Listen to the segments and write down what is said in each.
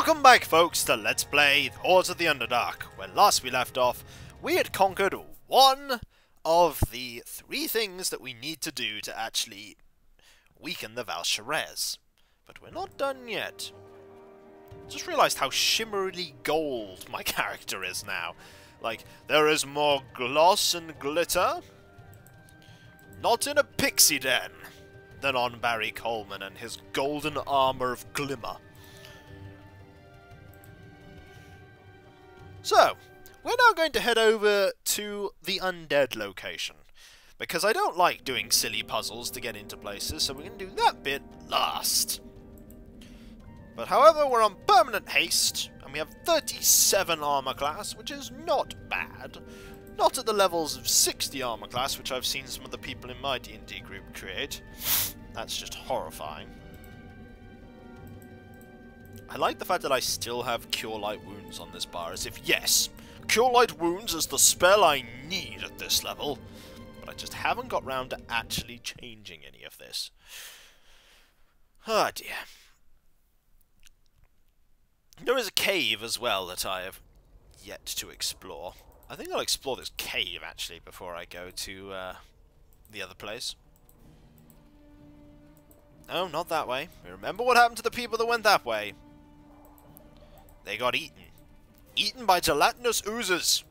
Welcome back, folks, to Let's Play Hordes of the Underdark, where last we left off, we had conquered one of the 3 things that we need to do to actually weaken the Val'Sharez. But we're not done yet. Just realised how shimmerily gold my character is now. Like, there is more gloss and glitter, not in a pixie den, than on Barry Coleman and his golden armour of glimmer. So, we're now going to head over to the undead location, because I don't like doing silly puzzles to get into places, so we're going to do that bit last. But however, we're on permanent haste, and we have 37 armor class, which is not bad. Not at the levels of 60 armor class, which I've seen some of the people in my D&D group create. That's just horrifying. I like the fact that I still have Cure Light Wounds on this bar, as if, yes, Cure Light Wounds is the spell I need at this level, but I just haven't got round to actually changing any of this. Oh dear. There is a cave as well that I have yet to explore. I think I'll explore this cave, actually, before I go to the other place. No, not that way. Remember what happened to the people that went that way. They got eaten. Eaten by gelatinous oozes.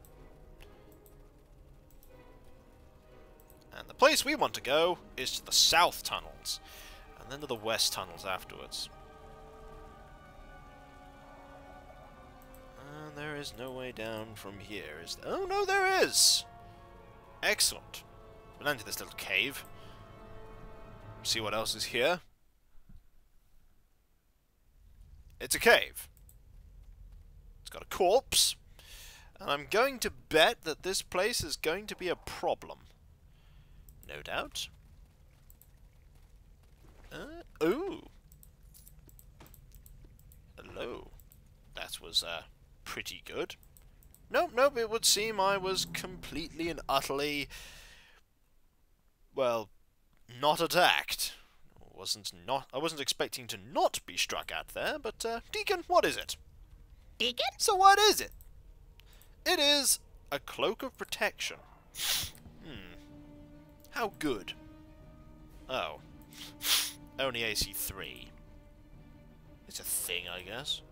And the place we want to go is to the south tunnels. And then to the west tunnels afterwards. And there is no way down from here, is there? Oh, no, there is! Excellent. We'll enter this little cave. See what else is here. It's a cave. It's got a corpse, and I'm going to bet that this place is going to be a problem. No doubt. Ooh. Hello. That was, pretty good. Nope, it would seem I was completely and utterly, well, not attacked. I wasn't expecting to not be struck at there, but, Deacon, what is it? Deacon? So what is it? It is a cloak of protection. How good? Oh. Only AC 3. It's a thing, I guess.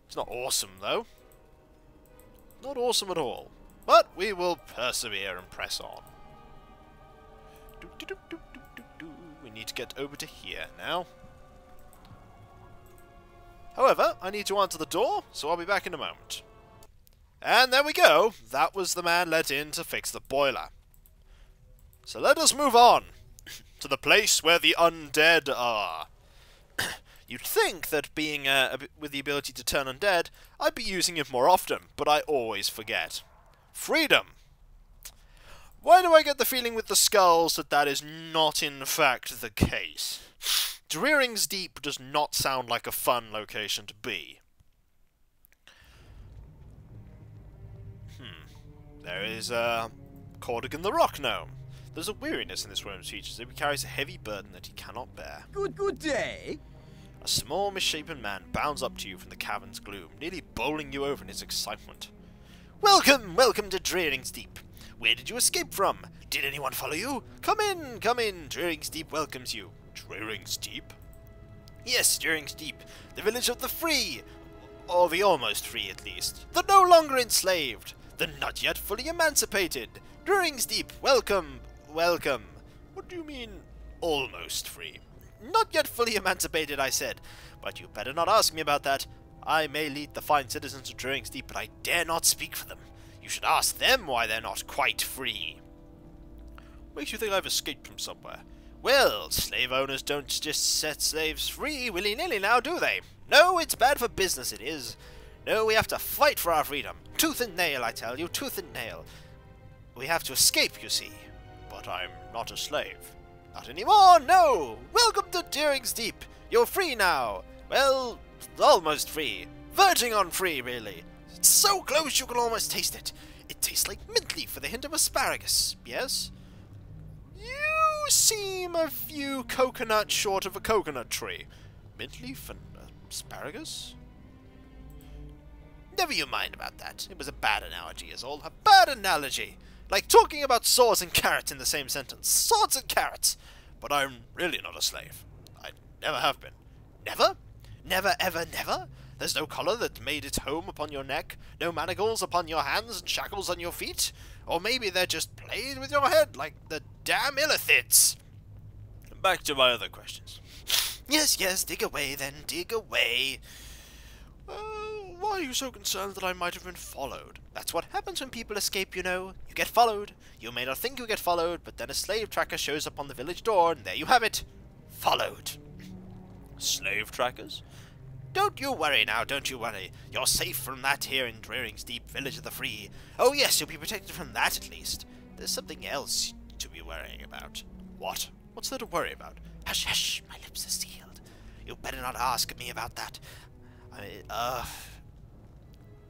It's not awesome, though. Not awesome at all. But we will persevere and press on. We need to get over to here now. However, I need to answer the door, so I'll be back in a moment. And there we go! That was the man let in to fix the boiler. So let us move on to the place where the undead are. You'd think that being with the ability to turn undead, I'd be using it more often, but I always forget. Freedom! Why do I get the feeling with the skulls that that is not in fact the case? Drearing's Deep does not sound like a fun location to be. There is Cordigan the Rock Gnome. There's a weariness in this room's features as he carries a heavy burden that he cannot bear. Good day. A small, misshapen man bounds up to you from the cavern's gloom, nearly bowling you over in his excitement. Welcome to Drearing's Deep. Where did you escape from? Did anyone follow you? Come in, Drearing's Deep welcomes you. Drearing's Deep? Yes, Drearing's Deep. The village of the free. Or the almost free, at least. The no longer enslaved. The not yet fully emancipated. Drearing's Deep, welcome. What do you mean, almost free? Not yet fully emancipated, I said. But you better not ask me about that. I may lead the fine citizens of Drearing's Deep, but I dare not speak for them. You should ask them why they're not quite free. Makes you think I've escaped from somewhere. Well, slave owners don't just set slaves free willy-nilly now, do they? No, it's bad for business, it is. No, we have to fight for our freedom. Tooth and nail, I tell you, tooth and nail. We have to escape, you see. But I'm not a slave. Not anymore, no! Welcome to Drearing's Deep. You're free now. Well, almost free. Verging on free, really. It's so close you can almost taste it. It tastes like mint leaf with a hint of asparagus, yes? You seem a few coconuts short of a coconut tree. mint leaf and asparagus? Never you mind about that. It was a bad analogy is all. A bad analogy! Like talking about swords and carrots in the same sentence. Swords and carrots! But I'm really not a slave. I never have been. Never? Never, ever, never? There's no collar that made its home upon your neck? No manacles upon your hands and shackles on your feet? Or maybe they're just played with your head like the damn illithids? Back to my other questions. Yes, yes, dig away then, dig away. Why are you so concerned that I might have been followed? That's what happens when people escape, you know. You get followed. You may not think you get followed, but then a slave tracker shows up on the village door, and there you have it. Followed. Slave trackers? Don't you worry now, don't you worry. You're safe from that here in Drearing's Deep Village of the Free. Oh yes, you'll be protected from that at least. There's something else to be worrying about. What? What's there to worry about? Hush, hush, my lips are sealed. You better not ask me about that.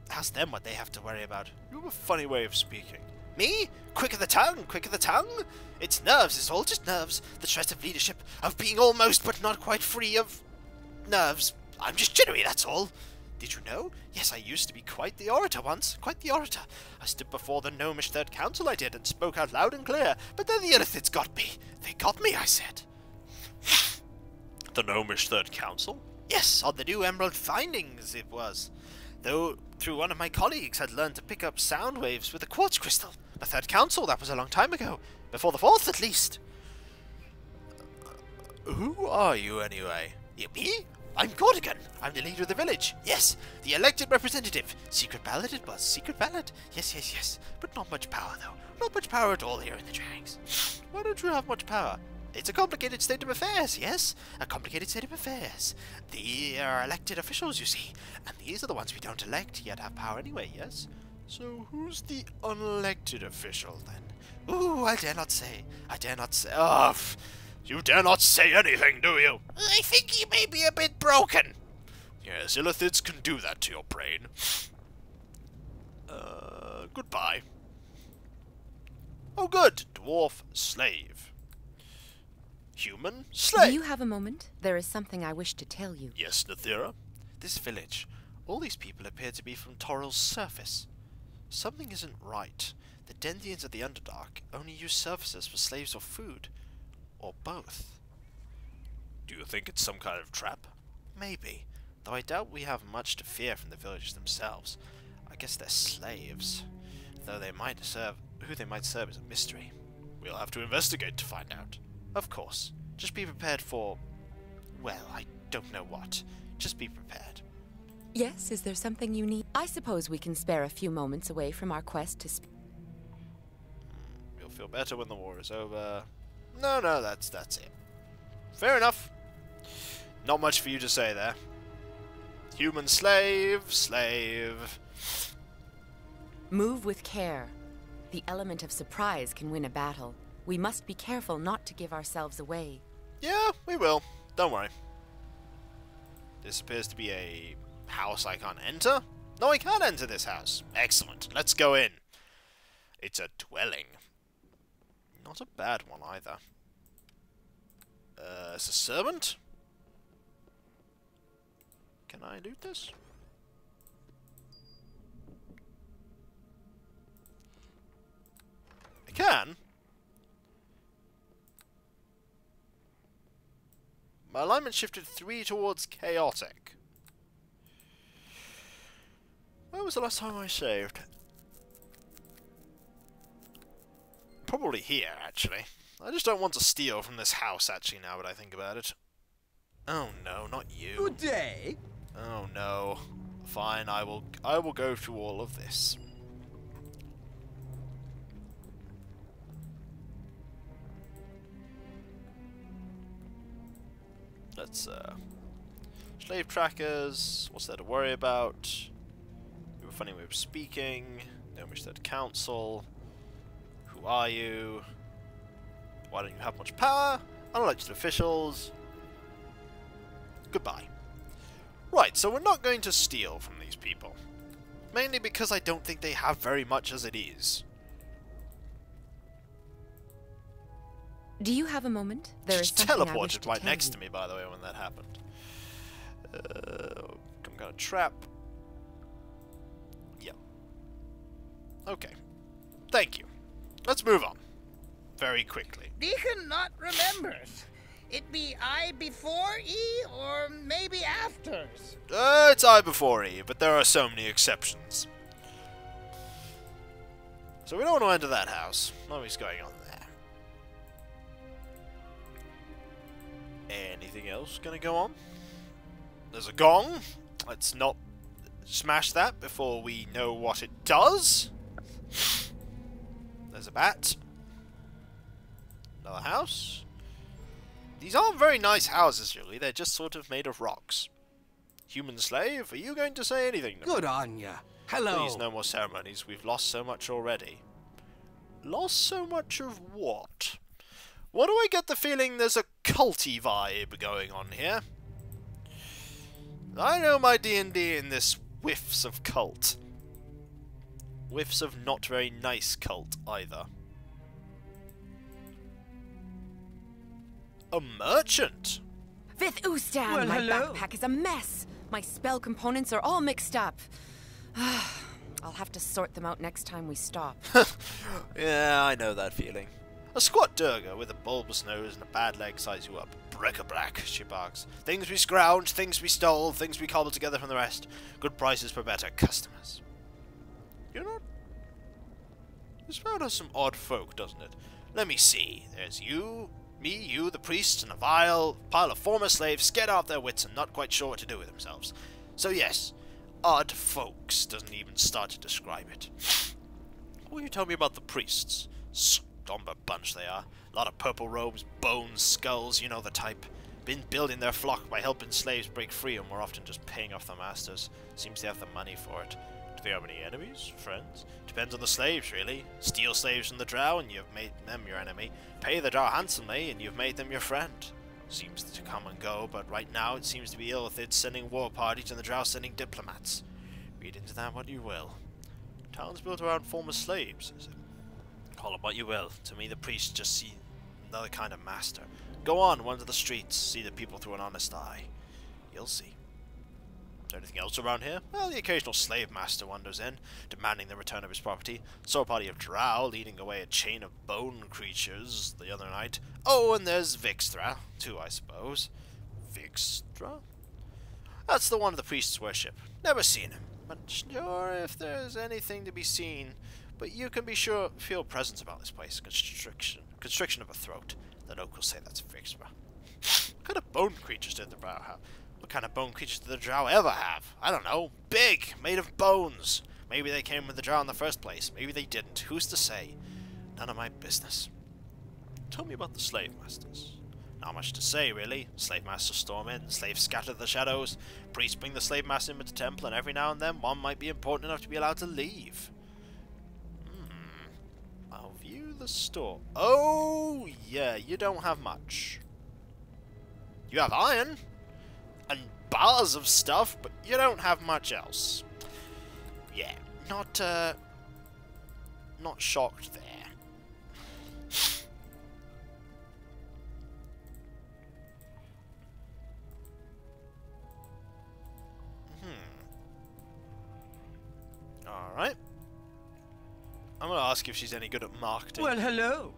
Ask them what they have to worry about. You have a funny way of speaking. Me? Quick of the tongue, quick of the tongue? It's nerves, it's all just nerves. The stress of leadership, of being almost but not quite free of nerves. I'm just jittery, that's all. Did you know? Yes, I used to be quite the orator once. Quite the orator. I stood before the gnomish Third Council, I did, and spoke out loud and clear. But then the illithids got me. They got me, I said. The gnomish Third Council? Yes, on the new emerald findings it was. Though through one of my colleagues had learned to pick up sound waves with a quartz crystal. The Third Council, that was a long time ago. Before the Fourth, at least. Who are you, anyway? You, me? I'm Gordigan. I'm the leader of the village. Yes, the elected representative. Secret ballot it was. Secret ballot. Yes, yes, yes. But not much power, though. Not much power at all here in the Drearings. Why don't you have much power? It's a complicated state of affairs, yes? A complicated state of affairs. They are elected officials, you see. And these are the ones we don't elect, yet have power anyway, yes? So who's the unelected official, then? Ooh, I dare not say. I dare not say. Oh, you dare not say anything, do you? I think he may be a bit broken. Yes, illithids can do that to your brain. Goodbye. Oh, good. Dwarf slave. Human slave. Do you have a moment? There is something I wish to tell you. Yes, Nathira. This village. All these people appear to be from Torrel's surface. Something isn't right. The Dendians of the Underdark only use surfaces for slaves or food. Or both. Do you think it's some kind of trap? Maybe. Though I doubt we have much to fear from the villagers themselves. I guess they're slaves. Though they might serve, who they might serve is a mystery. We'll have to investigate to find out. Of course. Just be prepared for... well, I don't know what. Just be prepared. Yes, is there something you need? I suppose we can spare a few moments away from our quest to You'll feel better when the war is over. No, that's it. Fair enough. Not much for you to say there. Human slave, slave. Move with care. The element of surprise can win a battle. We must be careful not to give ourselves away. Yeah, we will. Don't worry. This appears to be a house I can't enter. No, I can enter this house. Excellent. Let's go in. It's a dwelling. Not a bad one either. It's a servant? Can I loot this? I can. My alignment shifted 3 towards chaotic. When was the last time I saved? Probably here, actually. I just don't want to steal from this house, actually, now that I think about it. Oh no, not you. Good day. Oh no. Fine, I will go through all of this. Let's, slave trackers, what's there to worry about? You have a funny way of speaking. No wish that council. Who are you? Why don't you have much power? Unelected officials. Goodbye. Right, so we're not going to steal from these people. Mainly because I don't think they have very much as it is. Do you have a moment? There is Just something I wish teleported to right tell next you. to me, by the way, when that happened. got a trap. Yep. Okay. Thank you. Let's move on. Very quickly. Deacon not remembers. It be I before E or maybe afters. It's I before E, but there are so many exceptions. So we don't want to enter that house. Nothing's going on there. Anything else gonna go on? There's a gong. Let's not smash that before we know what it does. There's a bat. Another house. These aren't very nice houses, really. They're just sort of made of rocks. Human slave, are you going to say anything to me? Good on ya. Hello. Please, no more ceremonies. We've lost so much already. Lost so much of what? Why do I get the feeling there's a culty vibe going on here? I know my D&D in this whiffs of cult. Whiffs of not very nice cult, either. A merchant? Vith Ustan, Well, my hello. backpack is a mess. My spell components are all mixed up. I'll have to sort them out next time we stop. Yeah, I know that feeling. A squat Durga with a bulbous nose and a bad leg size you up. Bric-a-brac, she barks. Things we scrounged, things we stole, things we cobbled together from the rest. Good prices for better customers. You're not... This town has some odd folk, doesn't it? Let me see. There's you, me, you, the priest, and a pile of former slaves scared out of their wits and not quite sure what to do with themselves. So yes, odd folks doesn't even start to describe it. What will you tell me about the priests? Somber bunch they are. A lot of purple robes, bones, skulls, you know the type. Been building their flock by helping slaves break free and more often just paying off their masters. Seems they have the money for it. Do they have any enemies? Friends? Depends on the slaves, really. Steal slaves from the Drow and you've made them your enemy. Pay the Drow handsomely and you've made them your friend. Seems to come and go, but right now it seems to be Illithid sending war parties and the Drow sending diplomats. Read into that what you will. Town's built around former slaves, is it? Call it what you will. To me, the priests just see another kind of master. Go on, wander the streets, see the people through an honest eye. You'll see. Is there anything else around here? Well, the occasional slave master wanders in, demanding the return of his property. Saw a party of Drow leading away a chain of bone creatures the other night. Oh, and there's Vixtra, too, I suppose. Vixtra? That's the one the priests worship. Never seen him. Not sure if there's anything to be seen. But you can be sure feel presence about this place. Constriction of a throat. The locals say that's Vixtra. What kind of bone creatures did the Drow have? What kind of bone creatures did the Drow ever have? I don't know. Big, made of bones. Maybe they came with the Drow in the first place. Maybe they didn't. Who's to say? None of my business. Tell me about the slave masters. Not much to say, really. Slave masters storm in, slaves scatter the shadows. Priests bring the slave master into the temple, and every now and then one might be important enough to be allowed to leave. I'll view the store. Oh, yeah, you don't have much. You have iron and bars of stuff, but you don't have much else. Yeah, not shocked there. Alright. I'm gonna ask if she's any good at marketing. Well, hello.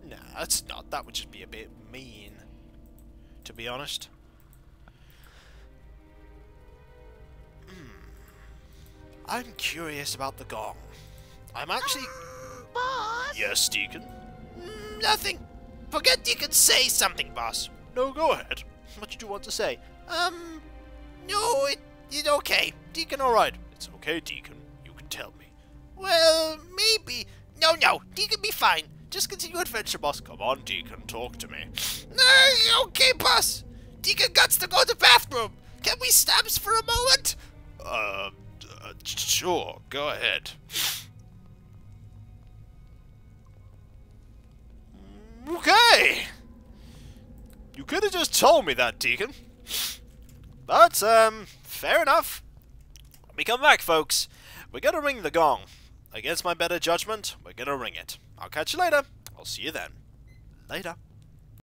Nah, that's not. That would just be a bit mean, to be honest. I'm curious about the gong. I'm actually... Boss? Yes, Deacon? Nothing. Forget Deacon. Say something, boss. No, go ahead. What did you want to say? No, it's okay. Deacon, alright. It's okay, Deacon. You can tell me. Well, maybe. No, Deacon be fine. Just continue adventure, boss. Come on, Deacon, talk to me. Okay, boss. Deacon gots to go to the bathroom. Can we stabs for a moment? Sure. Go ahead. Okay. You could have just told me that, Deacon. But, fair enough. When we come back, folks, we're gonna ring the gong. Against my better judgment, we're gonna ring it. I'll catch you later. I'll see you then. Later.